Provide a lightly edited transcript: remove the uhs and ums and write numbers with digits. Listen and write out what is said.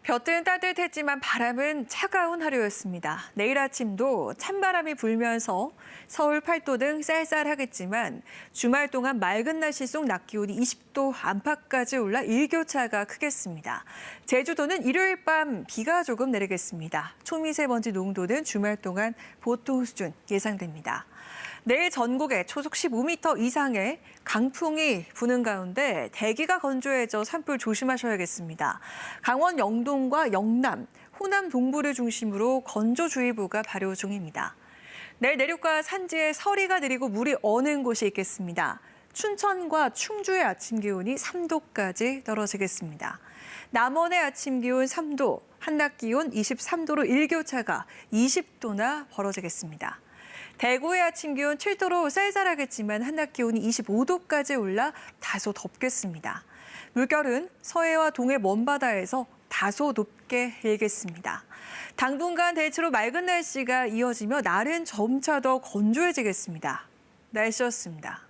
볕은 따뜻했지만 바람은 차가운 하루였습니다. 내일 아침도 찬바람이 불면서 서울 8도 등 쌀쌀하겠지만 주말 동안 맑은 날씨 속 낮 기온이 20도 안팎까지 올라 일교차가 크겠습니다. 제주도는 일요일 밤 비가 조금 내리겠습니다. 초미세먼지 농도는 주말 동안 보통 수준 예상됩니다. 내일 전국에 초속 15m 이상의 강풍이 부는 가운데 대기가 건조해져 산불 조심하셔야겠습니다. 강원 영동과 영남, 호남 동부를 중심으로 건조주의보가 발효 중입니다. 내일 내륙과 산지에 서리가 내리고 물이 어는 곳이 있겠습니다. 춘천과 충주의 아침 기온이 3도까지 떨어지겠습니다. 남원의 아침 기온 3도, 한낮 기온 23도로 일교차가 20도나 벌어지겠습니다. 대구의 아침 기온 7도로 쌀쌀하겠지만 한낮 기온이 25도까지 올라 다소 덥겠습니다. 물결은 서해와 동해 먼바다에서 다소 높게 일겠습니다. 당분간 대체로 맑은 날씨가 이어지며 날은 점차 더 건조해지겠습니다. 날씨였습니다.